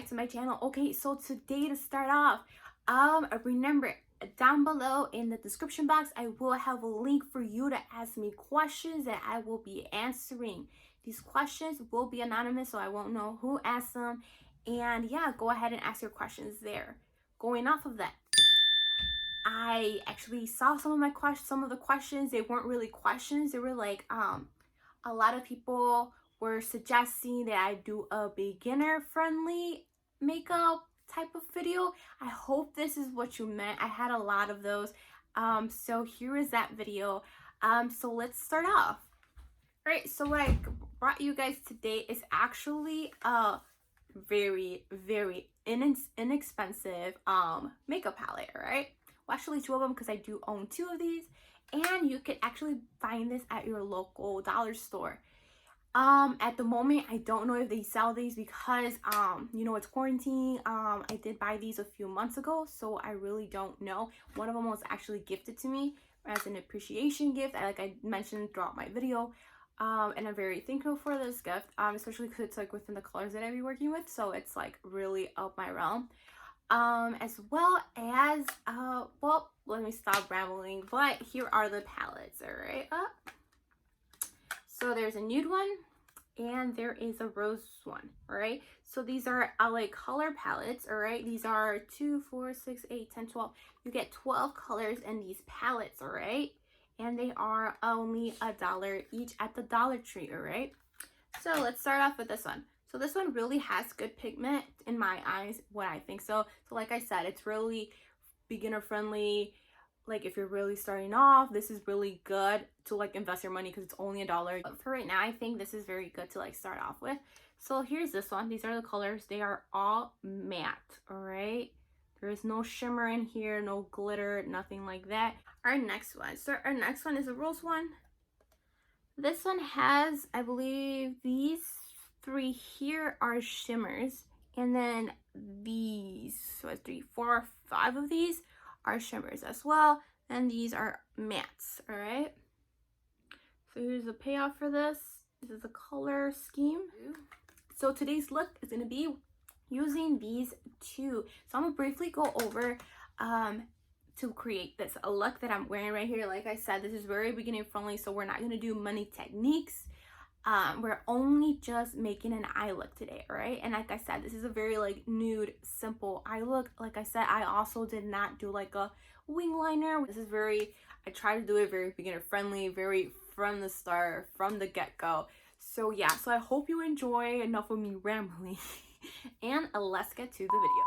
back to my channel. Okay, so today, to start off, remember, down below in the description box I will have a link for you to ask me questions that I will be answering. These questions will be anonymous, so I won't know who asked them, and yeah, go ahead and ask your questions there. Going off of that, I actually saw some of the questions. They weren't really questions. They were like a lot of people were suggesting that I do a beginner friendly makeup type of video. I hope this is what you meant. I had a lot of those. So here is that video. So let's start off. All right, so what I brought you guys today is actually a very inexpensive makeup palette, all right? Well, actually two of them, because I do own two of these, and you can actually find this at your local dollar store. At the moment I don't know if they sell these because you know, it's quarantine. I did buy these a few months ago, so I really don't know. One of them was actually gifted to me as an appreciation gift, like I mentioned throughout my video, and I'm very thankful for this gift, especially because it's like within the colors that I be working with, so it's like really up my realm. As well as well, let me stop rambling, but here are the palettes. All right, so there's a nude one and there is a rose one. All right, so these are LA color palettes. All right, these are 2, 4, 6, 8, 10, 12. You get 12 colors in these palettes. All right, and they are only $1 each at the Dollar Tree. All right, so let's start off with this one. So this one really has good pigment in my eyes, what I think so. So like I said, it's really beginner friendly. Like if you're really starting off, this is really good to like invest your money because it's only $1. But for right now, I think this is very good to like start off with. So here's this one. These are the colors. They are all matte, all right? There is no shimmer in here, no glitter, nothing like that. Our next one. So our next one is a rose one. This one has, I believe, these three here are shimmers, and then these, so 3, 4, 5 of these are shimmers as well, and these are mattes. All right, so here's the payoff for this. This is the color scheme. So today's look is going to be using these two. So I'm gonna briefly go over to create this a look that I'm wearing right here. Like I said, this is very beginner friendly, so we're not going to do many techniques. We're only just making an eye look today, all right? And like I said, this is a very like nude, simple eye look. Like I said, I also did not do like a wing liner. This is very, I try to do it very beginner friendly, very from the start, from the get-go. So yeah, so I hope you enjoy. Enough of me rambling. And let's get to the video.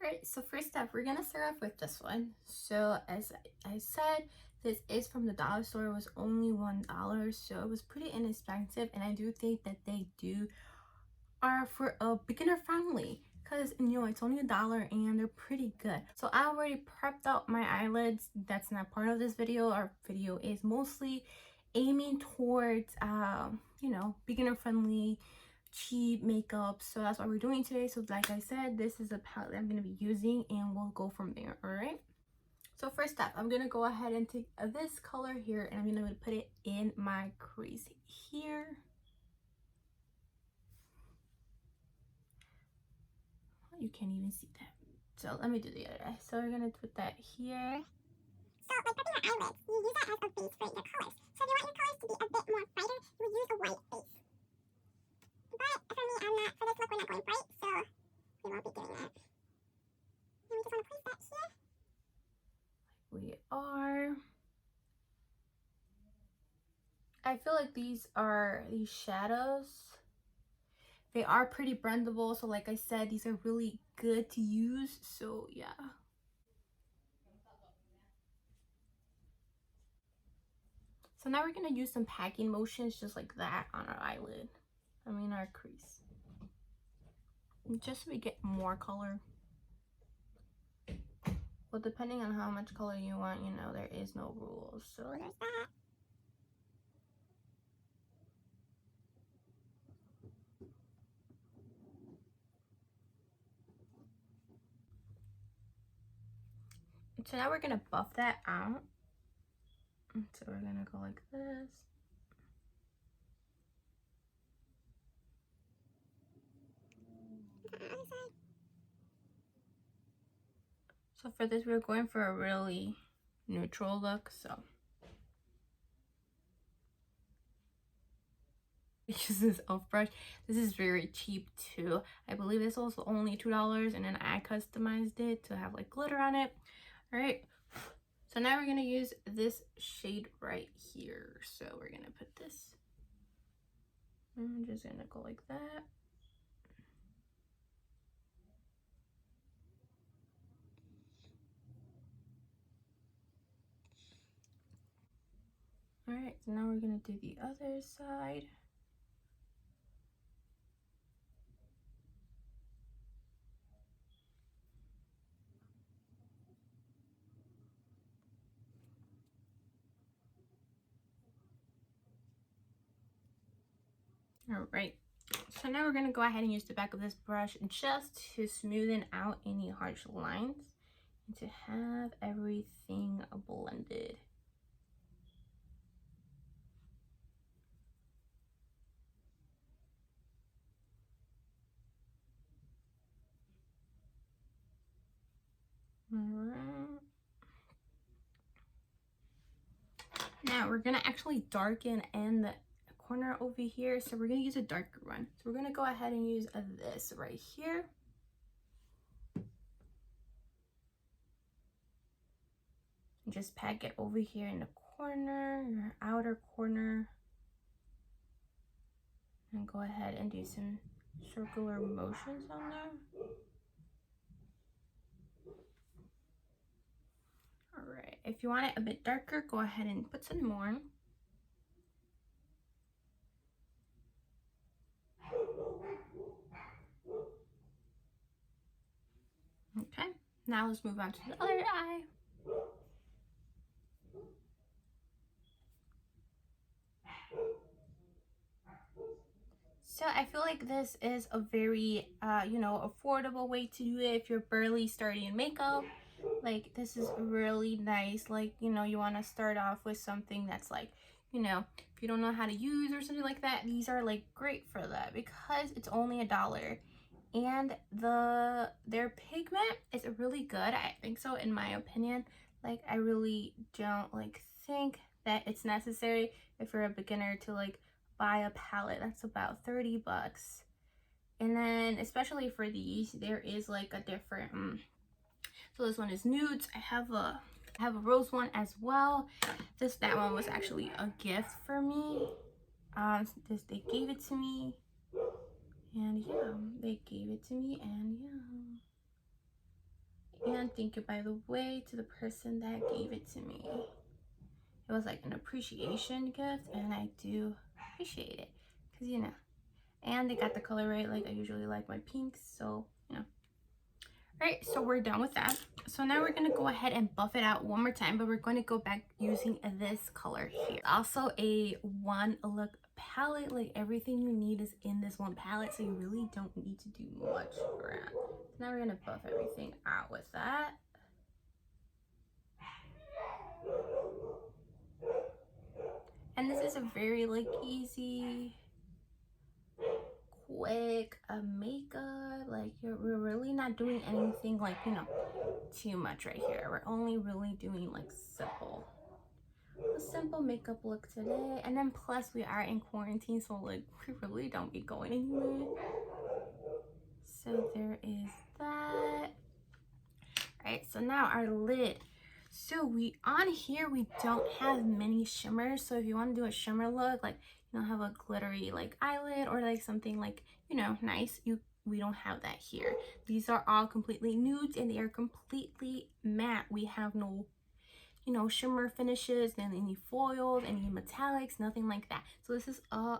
Alright, so first up, we're gonna start off with this one. So as I said, this is from the dollar store. It was only $1, so it was pretty inexpensive, and I do think that they are for a beginner friendly, because you know, it's only $1 and they're pretty good. So I already prepped out my eyelids. That's not part of this video. Our video is mostly aiming towards you know, beginner friendly, cheap makeup, so that's what we're doing today. So like I said, this is a palette that I'm going to be using, and we'll go from there. All right, so first up, I'm going to go ahead and take this color here, and I'm going to put it in my crease here. You can't even see that, so let me do the other eye. So we're going to put that here. So like prepping your eyelids, you use that as a base for your colors. So if you want your colors to be a bit more brighter, you would use a white base. But for me, I'm not, for this look, we're not going bright, so we won't be doing that. And we just want to place that here. We are. I feel like these shadows, they are pretty blendable. So like I said, these are really good to use. So yeah. So now we're going to use some packing motions just like that on our eyelid. I mean our crease. Just so we get more color. Well, depending on how much color you want, you know, there is no rules. So there's that. So now we're going to buff that out. So we're going to go like this. The other side. So for this, we're going for a really neutral look, so use this elf brush. This is very cheap too. I believe this was only $2, and then I customized it to have like glitter on it. All right, so now we're gonna use this shade right here. So we're gonna put this, I'm just gonna go like that. All right, so now we're gonna do the other side. All right, so now we're gonna go ahead and use the back of this brush just to smoothen out any harsh lines and to have everything blended. All right. Now we're gonna actually darken in the corner over here, so we're gonna use a darker one. So we're gonna go ahead and use this right here. And just pack it over here in the corner, your outer corner. And go ahead and do some circular motions on there. All right, if you want it a bit darker, go ahead and put some more. Okay, now let's move on to the other eye. So I feel like this is a very, you know, affordable way to do it if you're barely starting makeup. Like, this is really nice. Like, you know, you want to start off with something that's like, you know, if you don't know how to use or something like that, these are like great for that because it's only $1. And their pigment is really good. I think so, in my opinion. Like, I really don't like think that it's necessary if you're a beginner to like buy a palette that's about 30 bucks. And then especially for these, there is like a different so this one is nudes. I have a rose one as well. That one was actually a gift for me. They gave it to me, and yeah, they gave it to me, and yeah. And thank you, by the way, to the person that gave it to me. It was like an appreciation gift, and I do appreciate it because, you know, and they got the color right. Like, I usually like my pinks, so, you know. All right, so we're done with that. So now we're gonna go ahead and buff it out one more time, but we're going to go back using this color here. Also a one look palette. Like, everything you need is in this one palette, so you really don't need to do much around. So now we're gonna buff everything out with that. And this is a very like easy, quick makeup. Like, we're really not doing anything like, you know, too much right here. We're only really doing like a simple makeup look today. And then plus we are in quarantine, so like we really don't be going anywhere. So there is that. All right, so now our lid. So on here we don't have many shimmers. So if you want to do a shimmer look, like, you don't have a glittery like eyelid or like something like, you know, nice, we don't have that here. These are all completely nudes and they are completely matte. We have no, you know, shimmer finishes, and any foils, any metallics, nothing like that. So this is a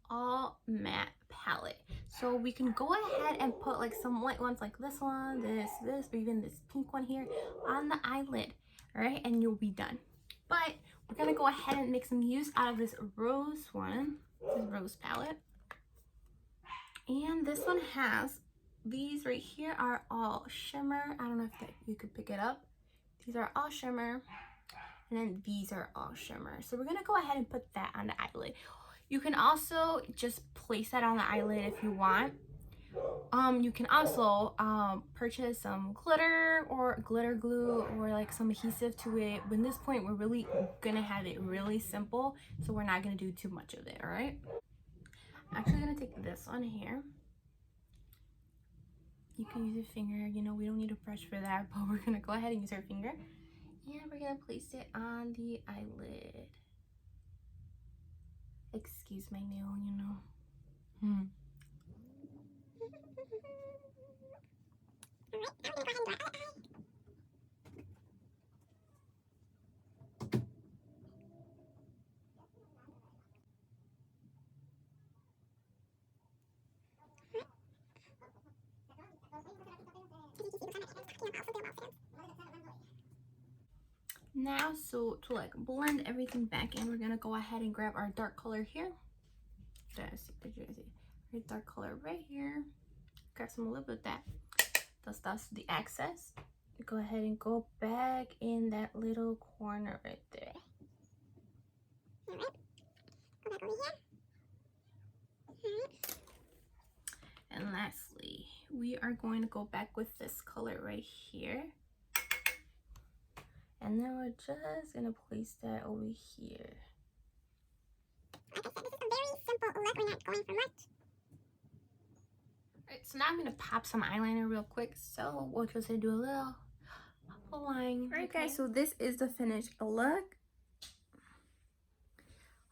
all matte palette. So we can go ahead and put like some white ones like this one, this, or even this pink one here on the eyelid. All right, and you'll be done. But we're gonna go ahead and make some use out of this rose one, this rose palette. And this one has, these right here are all shimmer. I don't know if you could pick it up. These are all shimmer. And then these are all shimmer. So we're gonna go ahead and put that on the eyelid. You can also just place that on the eyelid if you want. You can also purchase some glitter or glitter glue or like some adhesive to it. But at this point, we're really gonna have it really simple, so we're not gonna do too much of it. All right. I'm actually gonna take this on here. You can use your finger. You know, we don't need a brush for that, but we're gonna go ahead and use our finger, and we're gonna place it on the eyelid. Excuse my nail, you know. Alright, now we're gonna go ahead and do our other eye. Now, so to like blend everything back in, we're gonna go ahead and grab our dark color here. Did you guys see? Our dark color right here. Grab some a little bit of that. That's the excess. Go ahead and go back in that little corner right there. Alright, go back over here. Alright. And lastly, we are going to go back with this color right here. And then we're just gonna place that over here. Like I said, this is a very simple look. We're not going for much. Alright, so now I'm gonna pop some eyeliner real quick. So we'll just do a little line. Alright guys, so this is the finished look.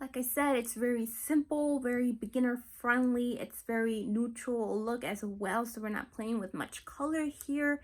Like I said, it's very simple, very beginner friendly. It's very neutral look as well, so we're not playing with much color here.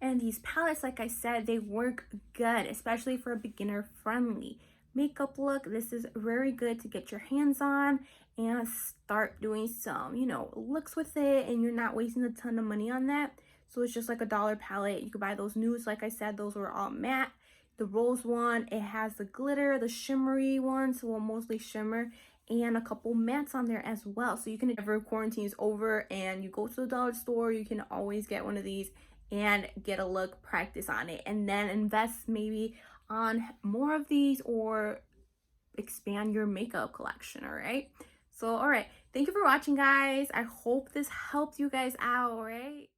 And these palettes, like I said, they work good, especially for a beginner friendly makeup look. This is very good to get your hands on and start doing some, you know, looks with it, and you're not wasting a ton of money on that. So it's just like a $1 palette. You can buy those nudes. Like I said, those were all matte. The rose one, it has the glitter, the shimmery ones, well, mostly shimmer, and a couple mattes on there as well. So you can, whenever quarantine is over and you go to the dollar store, you can always get one of these and get a look, practice on it, and then invest maybe on more of these or expand your makeup collection. All right, so all right, thank you for watching, guys. I hope this helped you guys out. All right.